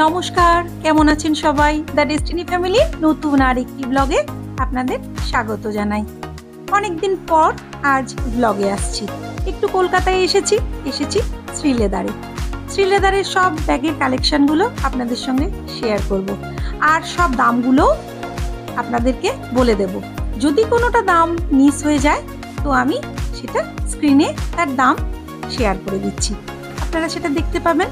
নমস্কার, কেমন আছেন সবাই? দ্য ডেস্টিনি ফ্যামিলির নতুন আরেকটি ব্লগে আপনাদের স্বাগত জানাই। অনেকদিন পর আজ ব্লগে আসছি। একটু কলকাতায় এসেছি শ্রীলেদারের সব ব্যাগের কালেকশনগুলো আপনাদের সঙ্গে শেয়ার করব, আর সব দামগুলো আপনাদেরকে বলে দেব। যদি কোনোটা দাম মিস হয়ে যায় তো আমি সেটা স্ক্রিনে তার দাম শেয়ার করে দিচ্ছি, আপনারা সেটা দেখতে পাবেন।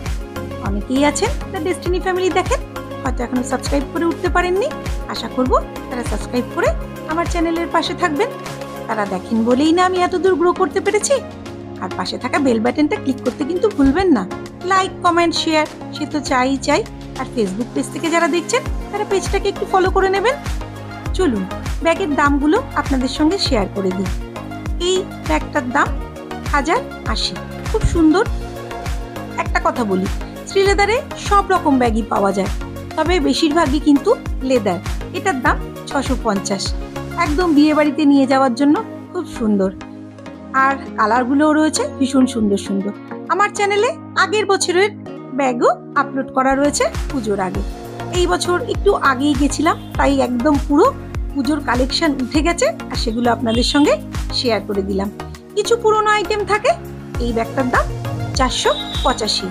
অনেকেই আছেন দ্য ডেস্টিনি ফ্যামিলি দেখেন, হয়তো এখনো সাবস্ক্রাইব করে উঠতে পারেননি। আশা করব তারা সাবস্ক্রাইব করে আমার চ্যানেলের পাশে থাকবেন। তারা দেখেন বলেই না আমি এত দূর গ্রো করতে পেরেছি। আর পাশে থাকা বেল বাটনটা ক্লিক করতে কিন্তু ভুলবেন না। লাইক, কমেন্ট, শেয়ার সে তো চাই। আর ফেসবুক পেজ থেকে যারা দেখছেন তারা পেজটাকে একটু ফলো করে নেবেন। চলুন ব্যাগের দামগুলো আপনাদের সঙ্গে শেয়ার করে দিই। এই ব্যাগটার দাম 1080, খুব সুন্দর। একটা কথা বলি, শ্রীলেদারে সব রকম ব্যাগই পাওয়া যায়, তবে বেশিরভাগই কিন্তু লেদার। এটার দাম 650, একদম বিয়ে বাড়িতে নিয়ে যাওয়ার জন্য খুব সুন্দর। আর কালারগুলোও রয়েছে ভীষণ সুন্দর। আমার চ্যানেলে আগের বছরের ব্যাগও আপলোড করা রয়েছে পুজোর আগে। এই বছর একটু আগেই গেছিলাম, তাই একদম পুরো পুজোর কালেকশন উঠে গেছে, আর সেগুলো আপনাদের সঙ্গে শেয়ার করে দিলাম। কিছু পুরনো আইটেম থাকে, এই ব্যাগটার দাম 485।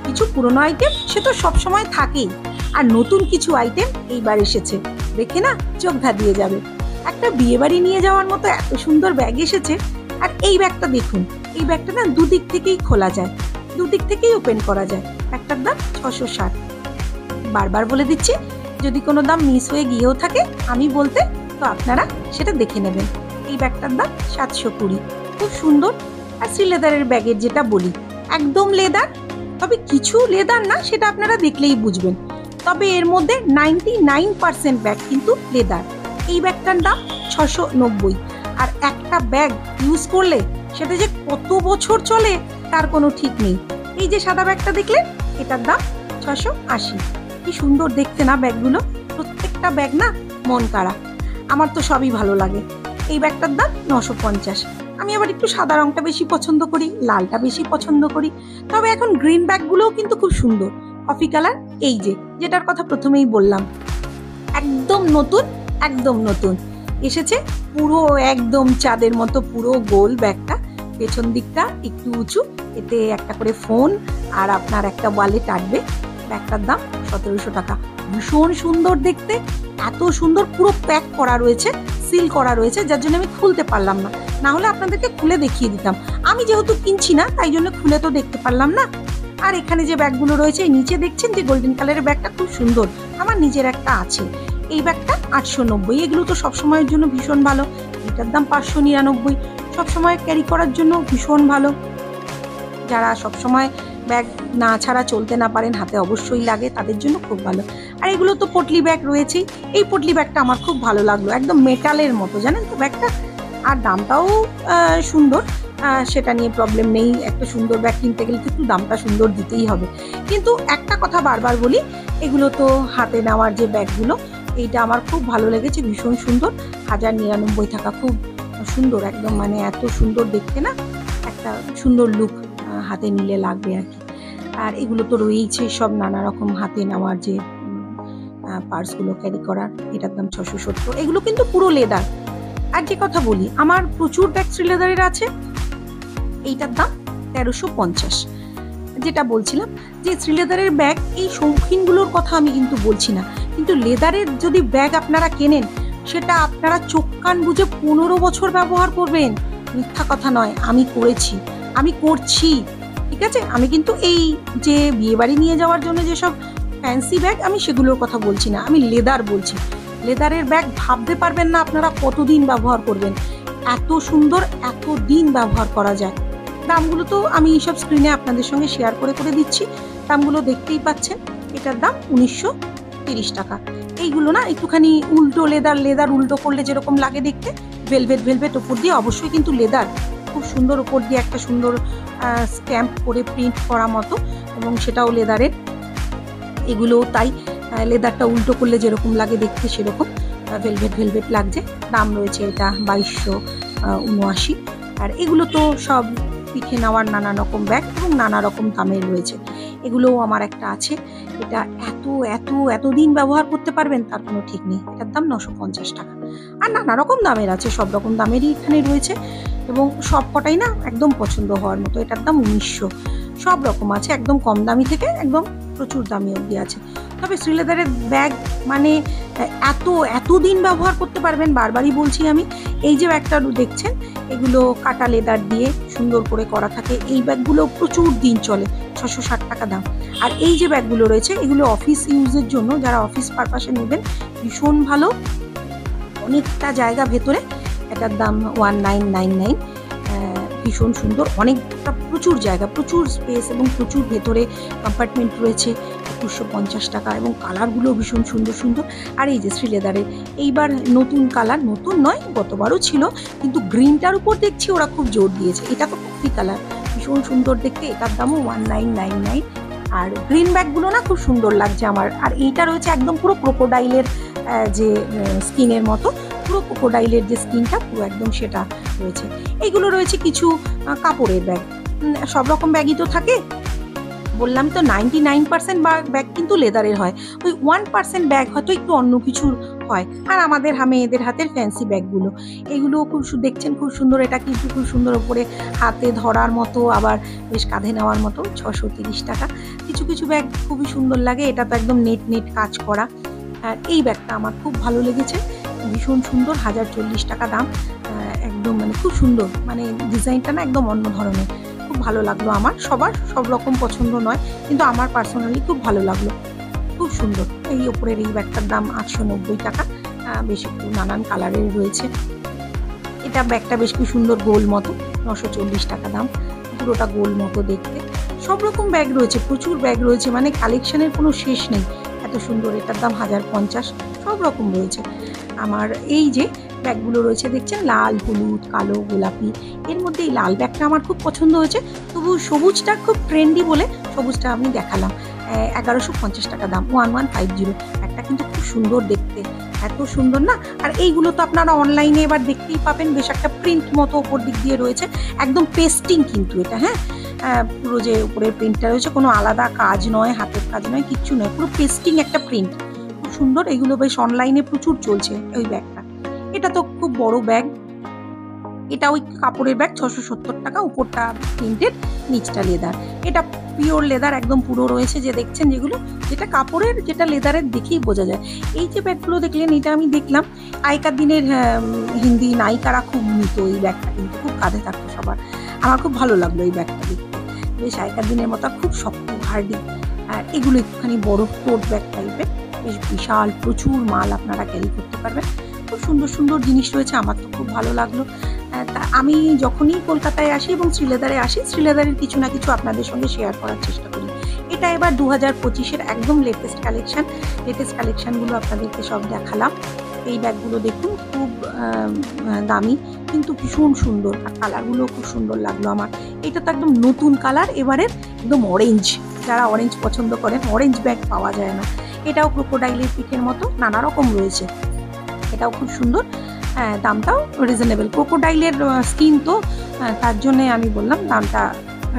কিছু পুরনো আইটেম সে তো সবসময় থাকেই, আর নতুন কিছু আইটেম এইবার এসেছে, দেখে না চোখ ধাঁধিয়ে যাবে। একটা বিয়ে বাড়ি নিয়ে যাওয়ার মতো এত সুন্দর ব্যাগ এসেছে। আর এই ব্যাগটা দেখুন, এই ব্যাগটা না দুদিক থেকেই খোলা যায়, দুদিক থেকেই ওপেন করা যায়। ব্যাগটার দাম 660। বারবার বলে দিচ্ছি, যদি কোনো দাম মিস হয়ে গিয়েও থাকে আমি বলতে, তো আপনারা সেটা দেখে নেবেন। এই ব্যাগটার দাম 720, খুব সুন্দর। আর শ্রীলেদারের ব্যাগের যেটা বলি, একদম লেদার, তবে কিছু লেদার না, সেটা আপনারা দেখলেই বুঝবেন। তবে এর মধ্যে 99% ব্যাগ কিন্তু লেদার। এই ব্যাগটার দাম 690। আর একটা ব্যাগ ইউজ করলে সেটা যে কত বছর চলে তার কোনো ঠিক নেই। এই যে সাদা ব্যাগটা দেখলেন, এটার দাম 680। কি সুন্দর দেখতে না ব্যাগগুলো, প্রত্যেকটা ব্যাগ না মন কাড়া। আমার তো সবই ভালো লাগে। এই ব্যাগটার দাম 950। আমি আবার একটু সাদা রংটা বেশি পছন্দ করি, লালটা বেশি পছন্দ করি। তবে এখন গ্রিন ব্যাগগুলোও কিন্তু খুব সুন্দর, কফি কালার। এই যেটার কথা প্রথমেই বললাম, একদম নতুন এসেছে, পুরো একদম চাঁদের মতো পুরো গোল ব্যাগটা। পেছন দিকটা একটু উঁচু, এতে একটা করে ফোন আর আপনার একটা ওয়ালেট আসবে। ব্যাগটার দাম 1700 টাকা। ভীষণ সুন্দর দেখতে, এত সুন্দর, পুরো প্যাক করা রয়েছে, সিল করা রয়েছে, যার জন্য আমি খুলতে পারলাম না হলে আপনাদেরকে খুলে দেখিয়ে দিতাম। আমি যেহেতু কিনছি না, তাই জন্য খুলে তো দেখতে পারলাম না। আর এখানে যে ব্যাগগুলো রয়েছে, নিচে দেখছেন যে গোল্ডেন কালারের ব্যাগটা খুব সুন্দর, আমার নিজের একটা আছে। এই ব্যাগটা 890। এগুলো তো সবসময়ের জন্য ভীষণ ভালো। এটার দাম 599, সবসময় ক্যারি করার জন্য ভীষণ ভালো। যারা সবসময় ব্যাগ না ছাড়া চলতে না পারেন, হাতে অবশ্যই লাগে, তাদের জন্য খুব ভালো। আর এগুলো তো পটলি ব্যাগ রয়েছেই। এই পটলি ব্যাগটা আমার খুব ভালো লাগলো, একদম মেটালের মতো, জানেন তো ব্যাগটা। আর দামটাও সুন্দর, সেটা নিয়ে প্রবলেম নেই। একটা সুন্দর ব্যাগ কিনতে গেলে তো একটু দামটা সুন্দর দিতেই হবে। কিন্তু একটা কথা বারবার বলি, এগুলো তো হাতে নেওয়ার যে ব্যাগগুলো, এইটা আমার খুব ভালো লেগেছে, ভীষণ সুন্দর। 1099 টাকা, খুব সুন্দর একদম, মানে এত সুন্দর দেখতে না, একটা সুন্দর লুক হাতে নিলে লাগবে আর কি। আর এগুলো তো রয়েইছে সব নানা রকম হাতে নেওয়ার যে পার্সগুলো ক্যারি করার, এটার দাম 670। এগুলো কিন্তু পুরো লেদার। আর যে কথা বলি, আমার প্রচুর ব্যাগ শ্রীলেদারের আছে। এইটার দাম 1350। যেটা বলছিলাম যে শ্রীলেদারের ব্যাগ, এই শৌখিনগুলোর কথা আমি কিন্তু বলছি না, কিন্তু লেদারের যদি ব্যাগ আপনারা কেনেন, সেটা আপনারা চোখ কান বুঝে 15 বছর ব্যবহার করবেন। মিথ্যা কথা নয়, আমি করছি, ঠিক আছে। আমি কিন্তু এই যে বিয়ে বাড়ি নিয়ে যাওয়ার জন্য যেসব ফ্যান্সি ব্যাগ, আমি সেগুলোর কথা বলছি না, আমি লেদার বলছি। লেদারের ব্যাগ ভাবতে পারবেন না আপনারা কতদিন ব্যবহার করবেন, এত সুন্দর, এত দিন ব্যবহার করা যায়। দামগুলো তো আমি সব স্ক্রিনে আপনাদের সঙ্গে শেয়ার করে দিচ্ছি, দামগুলো দেখতেই পাচ্ছেন। এটার দাম 1930 টাকা। এইগুলো না একটুখানি উল্টো লেদার উল্টো করলে যেরকম লাগে দেখতে, ভেলভেট ওপর দিয়ে, অবশ্যই কিন্তু লেদার, খুব সুন্দর, ওপর দিয়ে একটা সুন্দর স্ট্যাম্প করে প্রিন্ট করা মতো, এবং সেটাও লেদারের। এগুলোও তাই, লেদারটা উল্টো করলে যেরকম লাগে দেখতে সেরকম ভেলভেট লাগছে। দাম রয়েছে এটা 2279। আর এগুলো তো সব পিঠে নেওয়ার নানা রকম ব্যাগ এবং নানা রকম দামের রয়েছে। এগুলোও আমার একটা আছে। এটা এতদিন ব্যবহার করতে পারবেন তার কোনো ঠিক নেই। এটার দাম 950 টাকা। আর নানা রকম দামের আছে, সব রকম দামেরই এখানে রয়েছে এবং সব কটাই না একদম পছন্দ হওয়ার মতো। এটার দাম 1900। সব রকম আছে, একদম কম দামি থেকে একদম প্রচুর দামি অবধি আছে। তবে শ্রীলেদারের ব্যাগ মানে এতদিন ব্যবহার করতে পারবেন, বারবারই বলছি আমি। এই যে ব্যাগটা দেখছেন, এগুলো কাটা লেদার দিয়ে সুন্দর করে করা থাকে। এই ব্যাগগুলো প্রচুর দিন চলে, 660 টাকা দাম। আর এই যে ব্যাগগুলো রয়েছে এগুলো অফিস ইউজের জন্য, যারা অফিস পারপাসে নেবেন, ভীষণ ভালো, অনেকটা জায়গা ভেতরে। এটার দাম 1999। ভীষণ সুন্দর, অনেকটা প্রচুর জায়গা, প্রচুর স্পেস এবং প্রচুর ভেতরে কম্পার্টমেন্ট রয়েছে। 2150 টাকা এবং কালারগুলো ভীষণ সুন্দর সুন্দর। আর এই যে শ্রীলেদারের এইবার নতুন কালার, নতুন নয় গতবারও ছিল, কিন্তু গ্রিনটার উপর দেখছি ওরা খুব জোর দিয়েছে। এটা তো কফি কালার, ভীষণ সুন্দর দেখতে। এটার দামও 1999। আর গ্রিন ব্যাগগুলো না খুব সুন্দর লাগছে আমার। আর এইটা রয়েছে একদম পুরো ক্রোকোডাইলের যে স্কিনের মতো, পুরো ক্রোকোডাইলের যে স্কিনটা পুরো একদম সেটা রয়েছে। এইগুলো রয়েছে কিছু কাপড়ের ব্যাগ। সব রকম ব্যাগই তো থাকে, বললাম তো 99% ব্যাগ কিন্তু লেদারের হয়, ওই 1% ব্যাগ হয়তো একটু অন্য কিছুর হয়। আর আমাদের মেয়েদের হাতের ফ্যান্সি ব্যাগগুলো, এগুলো খুব দেখছেন খুব সুন্দর। এটা কিন্তু খুব সুন্দর, ওপরে হাতে ধরার মতো, আবার বেশ কাঁধে নেওয়ার মতো। 630 টাকা। কিছু কিছু ব্যাগ খুবই সুন্দর লাগে। এটা তো একদম নেট কাজ করা। আর এই ব্যাগটা আমার খুব ভালো লেগেছে, ভীষণ সুন্দর, 1040 টাকা দাম। একদম মানে খুব সুন্দর, মানে ডিজাইনটা না একদম অন্য ধরনের, খুব ভালো লাগলো আমার। সবার সব রকম পছন্দ নয়, কিন্তু আমার পার্সোনালি খুব ভালো লাগলো, খুব সুন্দর। এই ওপরের এই ব্যাগটার দাম 890 টাকা। বেশ একটু নানান কালারের রয়েছে। এটা ব্যাগটা বেশ কি সুন্দর, গোল মতো, 940 টাকা দাম। পুরোটা গোল মতো দেখতে। সব রকম ব্যাগ রয়েছে, প্রচুর ব্যাগ রয়েছে, মানে কালেকশনের কোনো শেষ নেই, এত সুন্দর। এটার দাম 1050। সব রকম রয়েছে। আমার এই যে ব্যাগগুলো রয়েছে দেখছেন, লাল, হলুদ, কালো, গোলাপি। এর মধ্যে এই লাল ব্যাগটা আমার খুব পছন্দ হয়েছে, তবু সবুজটা খুব ট্রেন্ডি বলে সবুজটা আমি দেখালাম। 1150 টাকা দাম, 1150। ব্যাগটা কিন্তু খুব সুন্দর দেখতে, এত সুন্দর না। আর এইগুলো তো আপনারা অনলাইনে এবার দেখতেই পাবেন, বেশ একটা প্রিন্ট মতো ওপর দিক দিয়ে রয়েছে, একদম পেস্টিং কিন্তু এটা। পুরো যে উপরের প্রিন্টটা রয়েছে কোনো আলাদা কাজ নয়, হাতের কাজ নয়, কিচ্ছু নয়, পুরো পেস্টিং একটা প্রিন্ট, খুব সুন্দর। এগুলো বেশ অনলাইনে প্রচুর চলছে ওই ব্যাগটা। এটা তো খুব বড় ব্যাগ, এটা ওই কাপড়ের ব্যাগ, 670 টাকা। উপরটা প্রিন্টেড, নিচটা লেদার। এটা পিওর লেদার একদম পুরো রয়েছে, যে দেখছেন যেগুলো, যেটা কাপড়ের যেটা লেদারের দেখেই বোঝা যায়। এই যে ব্যাগগুলো দেখলেন, এটা আমি দেখলাম আগেকার দিনের হিন্দি নায়িকারা খুব নিত এই ব্যাগটা, কিন্তু খুব কাঁধে থাকতো সবার। আমার খুব ভালো লাগলো এই ব্যাগটা দেখতে, বেশ আগেকার দিনের মতো খুব শক্ত, হার্ডি। আর এগুলো একটুখানি বড় টোট ব্যাগ টাইপের, বেশ বিশাল, প্রচুর মাল আপনারা ক্যারি করতে পারবেন। খুব সুন্দর সুন্দর জিনিস রয়েছে, আমার তো খুব ভালো লাগলো। তা আমি যখনই কলকাতায় আসি এবং শ্রীলেদারে আসি, শ্রীলেদারের কিছু না কিছু আপনাদের সঙ্গে শেয়ার করার চেষ্টা করি। এটা এবার 2025-এর একদম লেটেস্ট কালেকশানগুলো আপনাদেরকে সব দেখালাম। এই ব্যাগগুলো দেখুন, খুব দামি কিন্তু ভীষণ সুন্দর, আর কালারগুলো খুব সুন্দর লাগলো আমার। এটা তো একদম নতুন কালার এবারের, একদম অরেঞ্জ। যারা অরেঞ্জ পছন্দ করেন, অরেঞ্জ ব্যাগ পাওয়া যায় না। এটাও ক্রোকোডাইলের পিঠের মতো, নানা রকম রয়েছে। এটাও খুব সুন্দর, দামটাও রিজনেবল। ক্রোকোডাইলের স্কিন তো, তার জন্যে আমি বললাম দামটা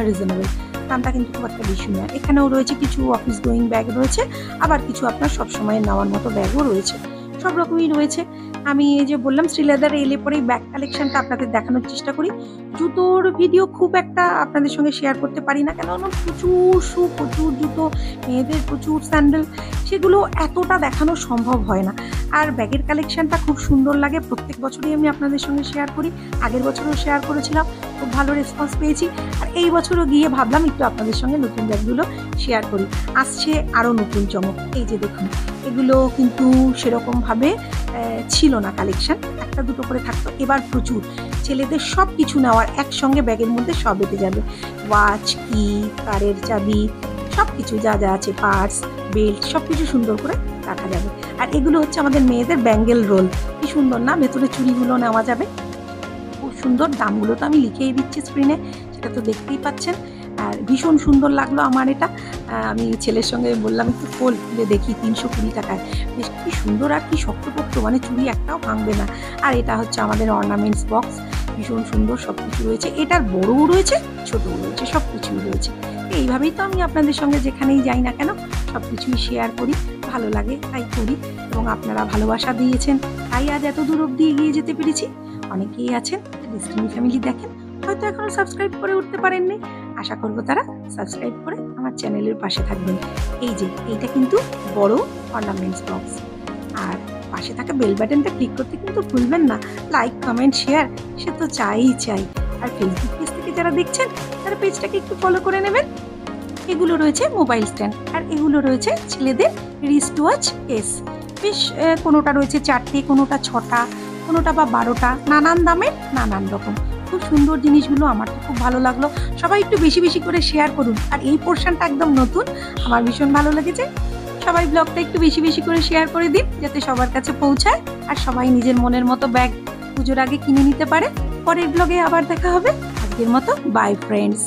রিজনেবল। দামটা কিন্তু খুব একটা বেশি নয়। এখানেও রয়েছে কিছু অফিস গোয়িং ব্যাগ রয়েছে, আবার কিছু আপনার সবসময় নেওয়ার মতো ব্যাগও রয়েছে, সব রকমই রয়েছে। আমি এই যে বললাম শ্রীলেদারে এলে পরেই ব্যাগ কালেকশনটা আপনাদের দেখানোর চেষ্টা করি। জুতোর ভিডিও খুব একটা আপনাদের সঙ্গে শেয়ার করতে পারি না, কেন প্রচুর শু, প্রচুর জুতো, মেয়েদের প্রচুর স্যান্ডেল, সেগুলো এতটা দেখানো সম্ভব হয় না। আর ব্যাগের কালেকশনটা খুব সুন্দর লাগে, প্রত্যেক বছরই আমি আপনাদের সঙ্গে শেয়ার করি। আগের বছরও শেয়ার করেছিলাম, খুব ভালো রেসপন্স পেয়েছি। আর এই বছরও গিয়ে ভাবলাম একটু আপনাদের সঙ্গে নতুন ব্যাগগুলো শেয়ার করি। আসছে আরও নতুন চমক। এই যে দেখুন, এগুলো কিন্তু সেরকমভাবে ছিল না কালেকশন, একটা দুটো করে থাকতো, এবার প্রচুর। ছেলেদের সব কিছু নেওয়ার, একসঙ্গে ব্যাগের মধ্যে সব এতে যাবে, ওয়াচ, কি, কারের চাবি, সব কিছু যা যা আছে, পার্স, বেল্ট, সব কিছু সুন্দর করে রাখা যাবে। আর এগুলো হচ্ছে আমাদের মেয়েদের ব্যাঙ্গেল রোল, কি সুন্দর না, ভেতরে চুড়িগুলো নেওয়া যাবে, খুব সুন্দর। দামগুলো তো আমি লিখেই দিচ্ছি স্ক্রিনে, সেটা তো দেখতেই পাচ্ছেন। আর ভীষণ সুন্দর লাগলো আমার এটা। আমি ছেলের সঙ্গে বললাম একটু খুলে দেখি, 320 টাকায়, বেশ কি সুন্দর আর কি শক্তপোক্ত, মানে চুড়ি একটাও ভাঙবে না। আর এটা হচ্ছে আমাদের অর্নামেন্টস বক্স, ভীষণ সুন্দর সব কিছু রয়েছে। এটার বড়ও রয়েছে, ছোটও রয়েছে, সব কিছুই রয়েছে। এইভাবেই তো আমি আপনাদের সঙ্গে যেখানেই যাই না কেন সব কিছুই শেয়ার করি, ভালো লাগে তাই করি, এবং আপনারা ভালোবাসা দিয়েছেন তাই আজ এত দূর অবধি এগিয়ে যেতে পেরেছি। অনেকেই আছেন ডেস্টিনি ফ্যামিলি দেখেন, হয়তো এখনো সাবস্ক্রাইব করে উঠতে পারেননি, আশা করবো তারা সাবস্ক্রাইব করে আমার চ্যানেলের পাশে থাকবেন। এই যে এইটা কিন্তু বড় অর্নামেন্টস বক্স, আর পাশে থাকা বেল বাটনটা ক্লিক করতে কিন্তু ভুলবেন না। লাইক, কমেন্ট, শেয়ার সে তো চাই। আর ফেসবুক পেজ থেকে যারা দেখছেন তারা পেজটাকে একটু ফলো করে নেবেন। এগুলো রয়েছে মোবাইল স্ট্যান্ড, আর এগুলো রয়েছে ছেলেদের রিস্ট ওয়াচ কেস। বেশ কোনোটা রয়েছে 4টে, কোনোটা 6টা, কোনোটা বা 12টা, নানান দামের নানান রকম। খুব সুন্দর জিনিসগুলো, আমার তো খুব ভালো লাগলো। সবাই একটু বেশি বেশি করে শেয়ার করুন। আর এই পোর্শনটা একদম নতুন, আমার ভীষণ ভালো লেগেছে। সবাই ব্লগটা একটু বেশি বেশি করে শেয়ার করে দিন যাতে সবার কাছে পৌঁছায়, আর সবাই নিজের মনের মতো ব্যাগ পুজোর আগে কিনে নিতে পারে। পরের ব্লগে আবার দেখা হবে। আজকের মতো বাই ফ্রেন্ডস।